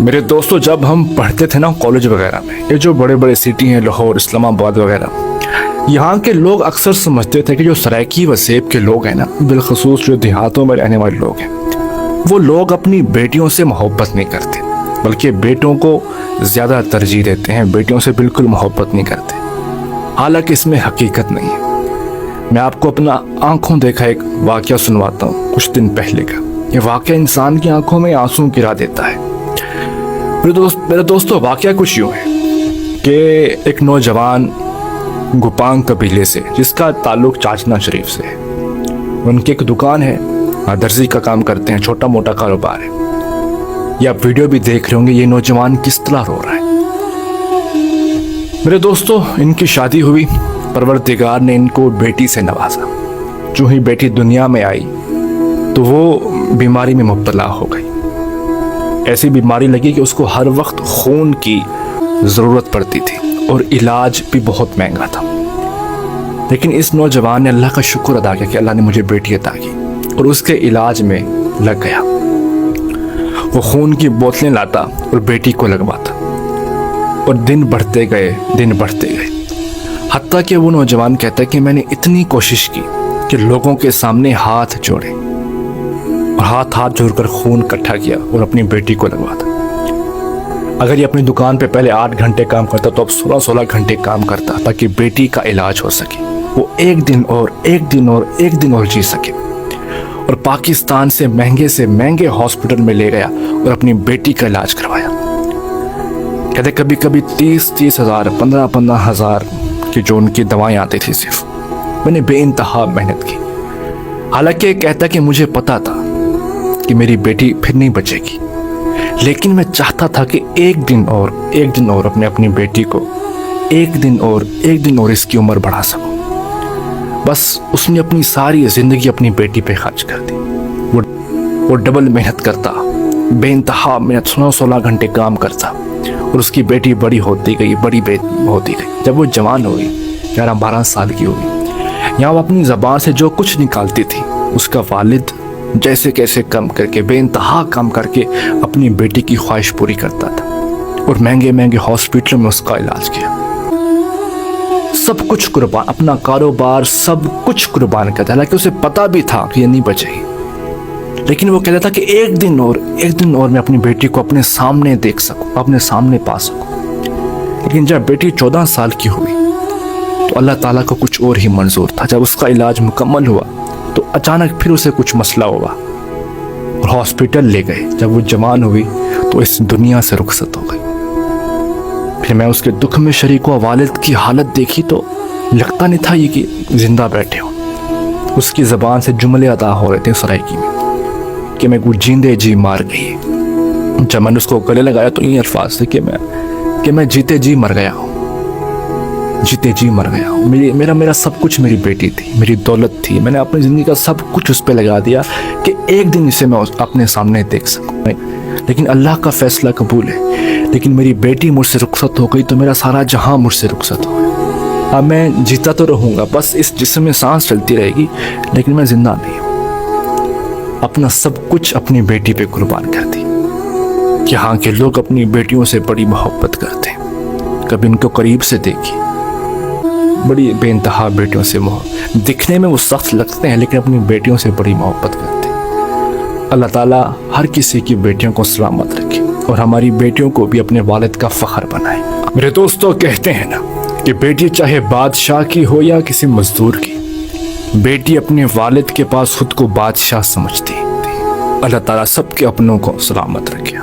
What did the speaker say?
میرے دوستو، جب ہم پڑھتے تھے نا کالج وغیرہ میں، یہ جو بڑے بڑے سٹی ہیں لاہور، اسلام آباد وغیرہ، یہاں کے لوگ اکثر سمجھتے تھے کہ جو سرائکی وسیب کے لوگ ہیں نا، بالخصوص جو دیہاتوں میں رہنے والے لوگ ہیں، وہ لوگ اپنی بیٹیوں سے محبت نہیں کرتے، بلکہ بیٹوں کو زیادہ ترجیح دیتے ہیں، بیٹیوں سے بالکل محبت نہیں کرتے۔ حالانکہ اس میں حقیقت نہیں ہے۔ میں آپ کو اپنا آنکھوں دیکھا ایک واقعہ سنواتا ہوں کچھ دن پہلے کا۔ یہ واقعہ انسان کی آنکھوں میں آنسو گرا دیتا ہے۔ میرے دوستو، واقعہ کچھ یوں ہے کہ ایک نوجوان گپانگ قبیلے سے، جس کا تعلق چاچنا شریف سے ہے، ان کی ایک دکان ہے، درزی کا کام کرتے ہیں، چھوٹا موٹا کاروبار ہے۔ یہ آپ ویڈیو بھی دیکھ رہے ہوں گے، یہ نوجوان کس طرح رو رہا ہے۔ میرے دوستو، ان کی شادی ہوئی، پروردگار نے ان کو بیٹی سے نوازا۔ جو ہی بیٹی دنیا میں آئی تو وہ بیماری میں مبتلا ہو گئی۔ ایسی بیماری لگی کہ اس کو ہر وقت خون کی ضرورت پڑتی تھی اور علاج بھی بہت مہنگا تھا۔ لیکن اس نوجوان نے اللہ کا شکر ادا کیا کہ اللہ نے مجھے بیٹی عطا کی، اور اس کے علاج میں لگ گیا۔ وہ خون کی بوتلیں لاتا اور بیٹی کو لگواتا، اور دن بڑھتے گئے، حتیٰ کہ وہ نوجوان کہتا ہے کہ میں نے اتنی کوشش کی کہ لوگوں کے سامنے ہاتھ جوڑے، اور ہاتھ جوڑ کر خون اکٹھا کیا اور اپنی بیٹی کو لگواتا۔ اگر یہ اپنی دکان پہ پہلے 8 گھنٹے کام کرتا تو اب 16 گھنٹے کام کرتا تاکہ بیٹی کا علاج ہو سکے، وہ ایک دن اور جی سکے۔ اور پاکستان سے مہنگے ہاسپٹل میں لے گیا اور اپنی بیٹی کا علاج کروایا۔ کہتے کبھی 30 ہزار 15 ہزار کی جو ان کی دوائیں آتی تھی، صرف میں نے بے انتہا محنت کی۔ حالانکہ کہتا کہ مجھے پتا تھا کہ میری بیٹی پھر نہیں بچے گی، لیکن میں چاہتا تھا کہ ایک دن اور اپنی بیٹی کو ایک دن اور اس کی عمر بڑھا سکوں۔ بس اس نے اپنی ساری زندگی اپنی بیٹی پہ خرچ کر دی۔ وہ ڈبل محنت کرتا، بے انتہا محنت، 16 گھنٹے کام کرتا، اور اس کی بیٹی بڑی ہوتی گئی۔ جب وہ جوان ہوئی، 11-12 سال کی ہوئی، یہاں وہ اپنی زبان سے جو کچھ نکالتی تھی، اس کا والد جیسے کیسے کم کر کے، بے انتہا کام کر کے اپنی بیٹی کی خواہش پوری کرتا تھا، اور مہنگے ہاسپٹلوں میں اس کا علاج کیا۔ سب کچھ قربان، اپنا کاروبار سب کچھ قربان کرتا، حالانکہ اسے پتا بھی تھا کہ یہ نہیں بچے گی، لیکن وہ کہتا تھا کہ ایک دن اور میں اپنی بیٹی کو اپنے سامنے دیکھ سکوں، اپنے سامنے پا سکوں۔ لیکن جب بیٹی 14 سال کی ہوئی تو اللہ تعالیٰ کو کچھ اور ہی منظور تھا۔ جب اس کا علاج مکمل ہوا تو اچانک پھر اسے کچھ مسئلہ ہوا اور ہاسپٹل لے گئے۔ جب وہ جوان ہوئی تو اس دنیا سے رخصت ہو گئی۔ پھر میں اس کے دکھ میں شریک ہوا، والد کی حالت دیکھی تو لگتا نہیں تھا یہ کہ زندہ بیٹھے ہو۔ اس کی زبان سے جملے ادا ہو رہے تھے سرائکی میں کہ میں کو جیندے جی مار گئی۔ جب میں نے اس کو گلے لگایا تو یہ الفاظ تھے کہ میں جیتے جی مر گیا ہوں۔ میرا سب کچھ میری بیٹی تھی، میری دولت تھی۔ میں نے اپنی زندگی کا سب کچھ اس پہ لگا دیا کہ ایک دن اسے میں اپنے سامنے دیکھ سکوں۔ لیکن اللہ کا فیصلہ قبول ہے۔ لیکن میری بیٹی مجھ سے رخصت ہو گئی تو میرا سارا جہاں مجھ سے رخصت ہو گیا۔ اب میں جیتا تو رہوں گا، بس اس جسم میں سانس چلتی رہے گی، لیکن میں زندہ نہیں ہوں۔ اپنا سب کچھ اپنی بیٹی پہ قربان کر دی۔ یہاں کے لوگ اپنی بیٹیوں سے بڑی محبت کرتے ہیں۔ کبھی ان کو قریب سے دیکھی، بڑی بے انتہا بیٹیوں سے دکھنے میں وہ سخت لگتے ہیں، لیکن اپنی بیٹیوں سے بڑی محبت کرتے ہیں۔ اللہ تعالیٰ ہر کسی کی بیٹیوں کو سلامت رکھے، اور ہماری بیٹیوں کو بھی اپنے والد کا فخر بنائے۔ میرے دوستو، کہتے ہیں نا کہ بیٹی چاہے بادشاہ کی ہو یا کسی مزدور کی، بیٹی اپنے والد کے پاس خود کو بادشاہ سمجھتی۔ اللہ تعالیٰ سب کے اپنوں کو سلامت رکھے۔